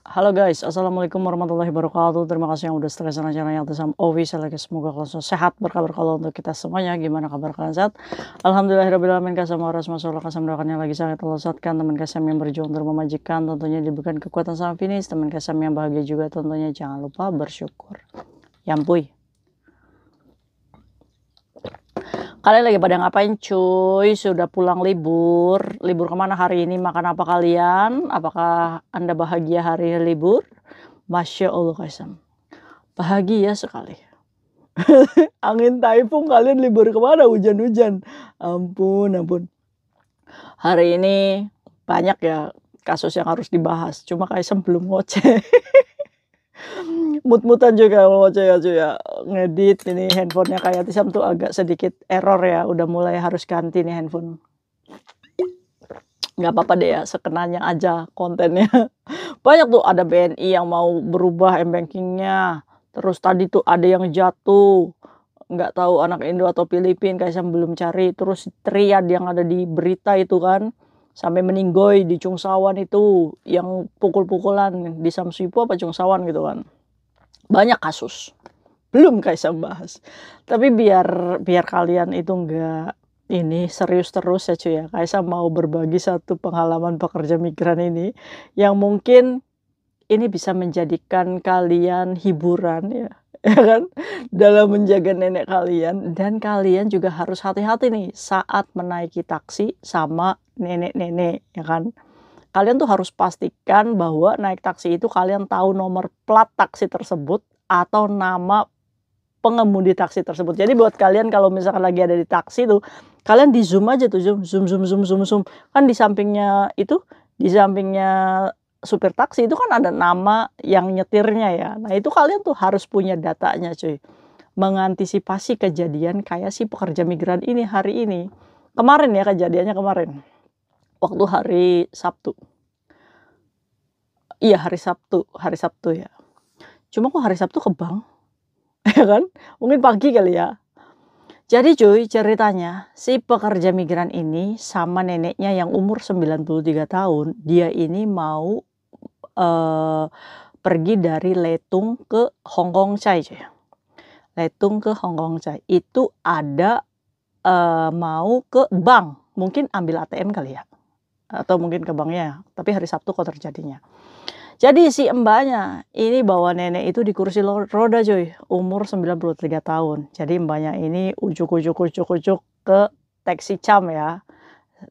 Halo guys, assalamualaikum warahmatullahi wabarakatuh. Terima kasih yang udah setia channel yang tersam official lagi. Semoga kalian sehat berkabar kalau untuk kita semuanya. Gimana kabar kalian sehat? Alhamdulillahirobbilalamin. Kasih waras masalah kasih mendoakannya lagi sangat melesatkan teman kasih yang berjuang untuk memajikan. Tentunya diberikan kekuatan sampai finish. Teman kasih yang bahagia juga tentunya jangan lupa bersyukur. Yampuy. Kalian lagi pada ngapain cuy? Sudah pulang libur? Libur kemana hari ini? Makan apa kalian? Apakah Anda bahagia hari libur? Masya Allah Kaisam. Bahagia sekali. Angin taifung kalian libur kemana? Hujan-hujan. Ampun, ampun. Hari ini banyak ya kasus yang harus dibahas. Cuma Kaisam belum ngoceh. Mut-mutan juga ngoceh ya cuy ya. Ngedit ini handphonenya kayak Tisam tuh agak sedikit error ya. Udah mulai harus ganti nih handphone. Nggak apa-apa deh ya, sekenanya aja kontennya. Banyak tuh ada BNI yang mau berubah m-bankingnya. Terus tadi tuh ada yang jatuh. Nggak tahu anak Indo atau Filipina, Kaisam belum cari. Terus triad yang ada di berita itu kan. Sampai meninggoy di Chungsawan itu. Yang pukul-pukulan di Samsipo apa Chungsawan gitu kan. Banyak kasus. Belum Kaisam bahas. Tapi biar kalian itu nggak ini serius terus ya cuy ya. Kaisam mau berbagi satu pengalaman pekerja migran ini yang mungkin ini bisa menjadikan kalian hiburan ya, ya kan, dalam menjaga nenek kalian. Dan kalian juga harus hati-hati nih saat menaiki taksi sama nenek-nenek ya kan. Kalian tuh harus pastikan bahwa naik taksi itu kalian tahu nomor plat taksi tersebut atau nama pengemudi taksi tersebut. Jadi buat kalian kalau misalkan lagi ada di taksi tuh, kalian di zoom aja tuh, zoom. Kan di sampingnya itu, di sampingnya supir taksi itu kan ada nama yang nyetirnya ya. Nah itu kalian tuh harus punya datanya cuy. Mengantisipasi kejadian kayak si pekerja migran ini hari ini. Kemarin ya kejadiannya kemarin. Waktu hari Sabtu. Iya hari Sabtu ya. Cuma kok hari Sabtu ke bank? Ya kan? Mungkin pagi kali ya. Jadi cuy, ceritanya si pekerja migran ini sama neneknya yang umur 93 tahun, dia ini mau pergi dari Letung ke Hong Kong Chai cuy. Letung ke Hong Kong Chai. Itu ada mau ke bank, mungkin ambil ATM kali ya. Atau mungkin ke banknya, tapi hari Sabtu kok terjadinya. Jadi si mbaknya ini bawa nenek itu di kursi roda cuy, umur 93 tahun. Jadi mbaknya ini ujuk-ujuk ke taksi cam ya.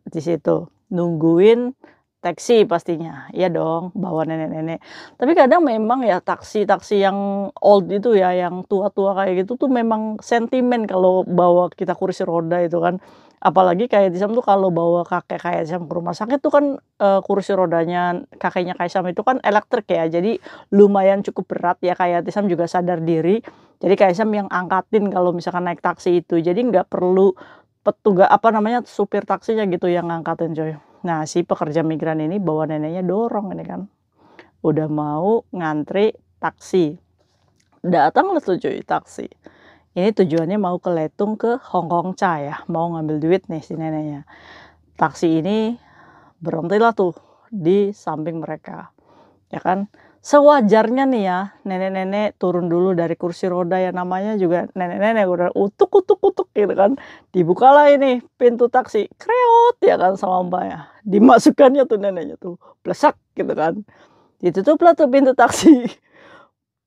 Di situ nungguin taksi pastinya. Iya dong, bawa nenek-nenek. Tapi kadang memang ya taksi-taksi yang old itu ya, yang tua-tua kayak gitu tuh memang sentimen kalau bawa kita kursi roda itu kan. Apalagi kayak Tisam tuh kalau bawa kakek kayak Tisam ke rumah sakit tuh kan kursi rodanya kakeknya Kaisam itu kan elektrik ya. Jadi lumayan cukup berat ya, kayak Tisam juga sadar diri. Jadi Kaisam yang angkatin kalau misalkan naik taksi itu. Jadi nggak perlu petugas apa namanya supir taksinya gitu yang ngangkatin coy. Nah si pekerja migran ini bawa neneknya dorong ini kan. Udah mau ngantri taksi. Datanglah tuh cuy taksi. Ini tujuannya mau ke Letung ke Hong Kong Chai ya, mau ngambil duit nih si neneknya. Taksi ini berhentilah tuh di samping mereka, ya kan. Sewajarnya nih ya, nenek-nenek turun dulu dari kursi roda ya, namanya juga nenek-nenek udah utuk gitu kan. Dibukalah ini pintu taksi, kreot ya kan sama mbaknya. Dimasukkannya tuh neneknya tuh, blesak gitu kan. Ditutuplah tuh pintu taksi.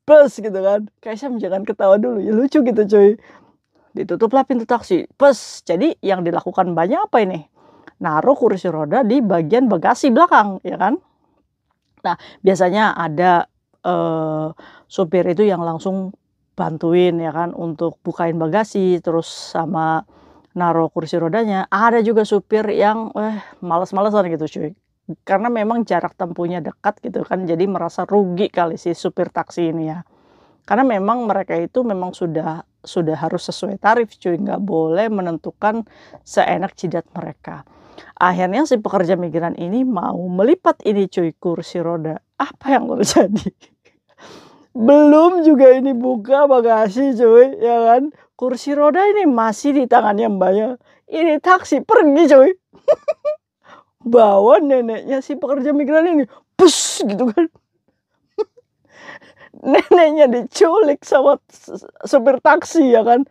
Plus gitu kan. Kaisam jangan ketawa dulu ya, lucu gitu cuy. Ditutuplah pintu taksi. Plus jadi yang dilakukan banyak apa ini? Naruh kursi roda di bagian bagasi belakang ya kan. Nah biasanya ada supir itu yang langsung bantuin ya kan untuk bukain bagasi terus sama naruh kursi rodanya. Ada juga supir yang males-malesan gitu cuy. Karena memang jarak tempuhnya dekat gitu kan, jadi merasa rugi kali si supir taksi ini ya. Karena memang mereka itu memang sudah harus sesuai tarif cuy, nggak boleh menentukan seenak jidat mereka. Akhirnya si pekerja migran ini mau melipat ini cuy kursi roda. Apa yang terjadi? Belum juga ini buka bagasi cuy, ya kan? Kursi roda ini masih di tangannya mbaknya. Ini taksi pergi cuy. Bawa neneknya si pekerja migran ini, bus gitu kan. neneknya diculik sama supir taksi ya kan.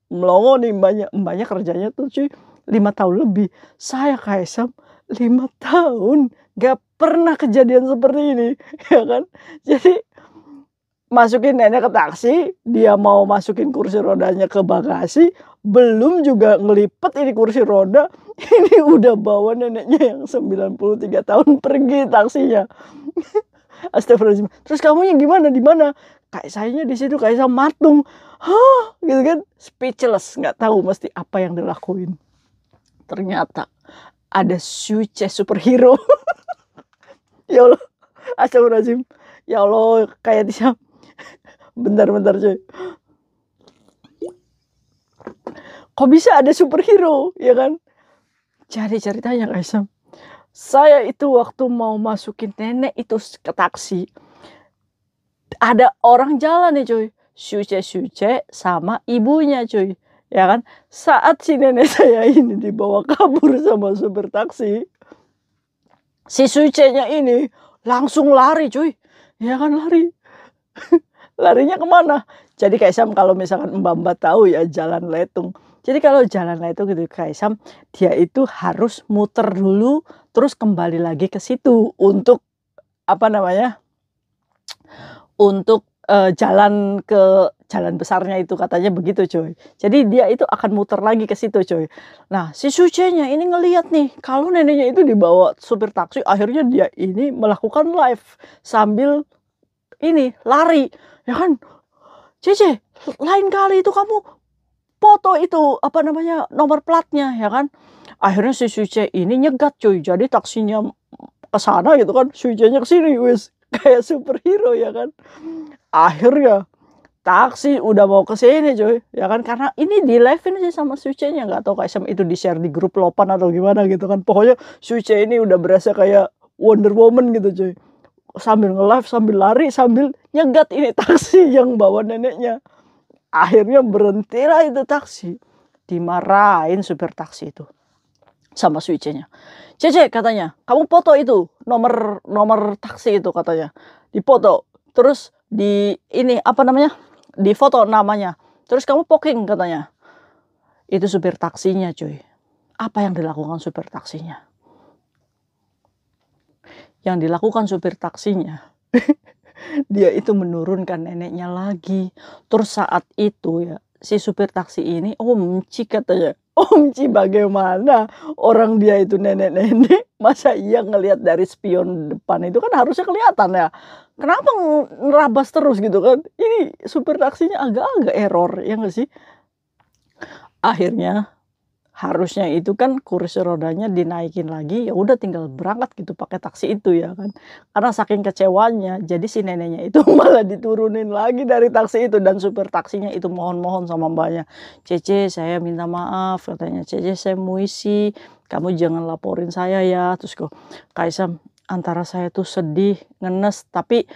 Melongo nih Mbaknya kerjanya tuh cuy 5 tahun lebih. Saya Kaisang 5 tahun nggak pernah kejadian seperti ini, ya kan. Jadi masukin nenek ke taksi, dia mau masukin kursi rodanya ke bagasi, belum juga ngelipet ini kursi roda, ini udah bawa neneknya yang 93 tahun pergi taksinya. Astagfirullahaladzim. "Terus kamunya gimana? Di mana?" Sayanya di situ, kayak sama matung. "Hah?" Gitu kan, speechless, nggak tahu mesti apa yang dilakuin. Ternyata ada Suce superhero. Ya Allah, astagfirullahaladzim. Ya Allah, kayak dia. Bentar cuy. Kok bisa ada superhero, ya kan? Jadi ceritanya Kaisang, saya itu waktu mau masukin nenek itu ke taksi, ada orang jalan nih cuy, Suce sama ibunya cuy, ya kan. Saat si nenek saya ini dibawa kabur sama supir taksi, si Suce-nya ini langsung lari cuy, ya kan, lari. Larinya kemana? Jadi Kaisam kalau misalkan Mbak-mbak tahu ya Jalan Letung. Jadi kalau Jalan Letung gitu Kaisam, dia itu harus muter dulu terus kembali lagi ke situ untuk apa namanya? Untuk jalan ke jalan besarnya itu katanya begitu cuy. Jadi dia itu akan muter lagi ke situ cuy. Nah si Suce-nya ini ngelihat nih kalau neneknya itu dibawa supir taksi, akhirnya dia ini melakukan live sambil ini lari, ya kan. "Cece, lain kali itu kamu foto itu, apa namanya, nomor platnya," ya kan. Akhirnya si Suce ini nyegat cuy, jadi taksinya ke sana gitu kan, Suce-nya ke sini, wis kayak superhero ya kan. Akhirnya taksi udah mau ke sini cuy, ya kan, karena ini di-live-in sih sama Suce-nya, nggak tahu Kak Sam itu di-share di grup Lopan atau gimana gitu kan. Pokoknya Suce ini udah berasa kayak Wonder Woman gitu cuy. Sambil nge-live, sambil lari, sambil nyegat ini taksi yang bawa neneknya. Akhirnya berhentilah itu taksi. Dimarahin supir taksi itu sama Suce-nya. "Cece," katanya, "kamu foto itu nomor taksi itu," katanya. Dipoto, terus di ini apa namanya? Difoto namanya. Terus kamu poking katanya. Itu supir taksinya cuy. Apa yang dilakukan supir taksinya? Yang dilakukan supir taksinya, dia itu menurunkan neneknya lagi. Terus saat itu ya, si supir taksi ini, "Omci," katanya. "Omci bagaimana? Orang dia itu nenek-nenek, masa iya ngelihat dari spion depan itu kan harusnya kelihatan ya. Kenapa nerabas terus gitu kan?" Ini supir taksinya agak-agak error, ya nggak sih? Akhirnya harusnya itu kan kursi rodanya dinaikin lagi, ya udah tinggal berangkat gitu pakai taksi itu ya kan. Karena saking kecewanya, jadi si neneknya itu malah diturunin lagi dari taksi itu dan supir taksinya itu mohon-mohon sama Mbaknya, "Cece, saya minta maaf," katanya, "Cece, saya muisi, kamu jangan laporin saya ya." Terus kok Kaisam, antara saya tuh sedih, ngenes, tapi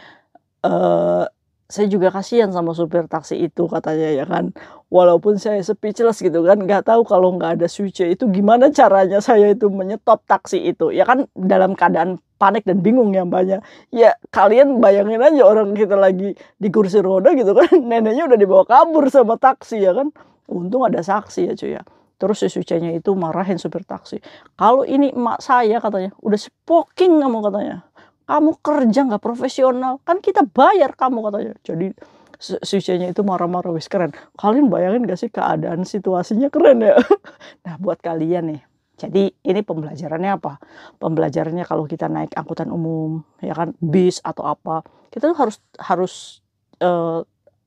saya juga kasihan sama supir taksi itu katanya ya kan. Walaupun saya speechless gitu kan, nggak tahu kalau nggak ada Suce itu gimana caranya saya itu menyetop taksi itu. Ya kan dalam keadaan panik dan bingung ya Mbaknya. Ya kalian bayangin aja orang kita lagi di kursi roda gitu kan, neneknya udah dibawa kabur sama taksi ya kan. Untung ada saksi ya cuy ya. Terus si Suce-nya itu marahin supir taksi. "Kalau ini emak saya," katanya, "udah spoking kamu," katanya. "Kamu kerja nggak profesional, kan kita bayar kamu," katanya. Jadi Suce-nya itu marah-marah, wis keren. Kalian bayangin gak sih keadaan situasinya keren ya? Nah buat kalian nih, jadi ini pembelajarannya apa? Pembelajarannya kalau kita naik angkutan umum, ya kan, bis atau apa, kita tuh harus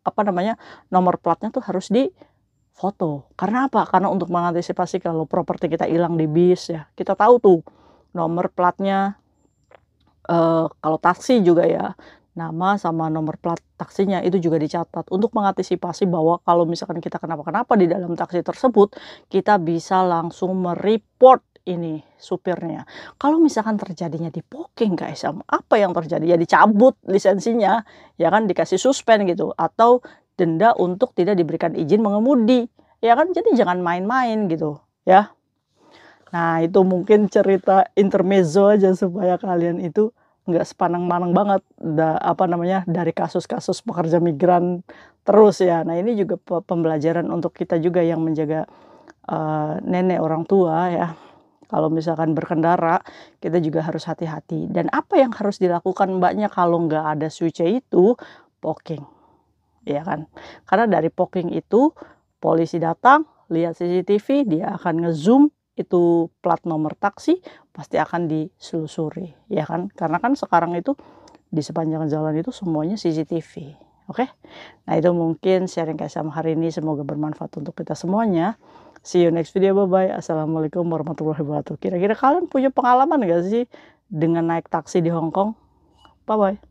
apa namanya, nomor platnya tuh harus difoto. Karena apa? Karena untuk mengantisipasi kalau properti kita hilang di bis ya, kita tahu tuh nomor platnya. Kalau taksi juga ya, nama sama nomor plat taksinya itu juga dicatat untuk mengantisipasi bahwa kalau misalkan kita kenapa-kenapa di dalam taksi tersebut, kita bisa langsung me-report ini supirnya. Kalau misalkan terjadinya di-poking guys, apa yang terjadi? Ya dicabut lisensinya, ya kan, dikasih suspend gitu, atau denda untuk tidak diberikan izin mengemudi, ya kan. Jadi jangan main-main gitu, ya. Nah itu mungkin cerita intermezzo aja supaya kalian itu nggak sepanang-manang banget dari kasus-kasus pekerja migran terus ya. Nah ini juga pembelajaran untuk kita juga yang menjaga, nenek, orang tua ya. Kalau misalkan berkendara, kita juga harus hati-hati. Dan apa yang harus dilakukan Mbaknya kalau nggak ada switch-nya itu? Poking, ya kan. Karena dari poking itu, polisi datang, lihat CCTV, dia akan nge-zoom itu plat nomor taksi, pasti akan diselusuri, ya kan. Karena kan sekarang itu di sepanjang jalan itu semuanya CCTV, oke. Nah itu mungkin sharing Kak Syam hari ini, semoga bermanfaat untuk kita semuanya. See you next video, bye-bye. Assalamualaikum warahmatullahi wabarakatuh. Kira-kira kalian punya pengalaman nggak sih dengan naik taksi di Hong Kong? Bye-bye.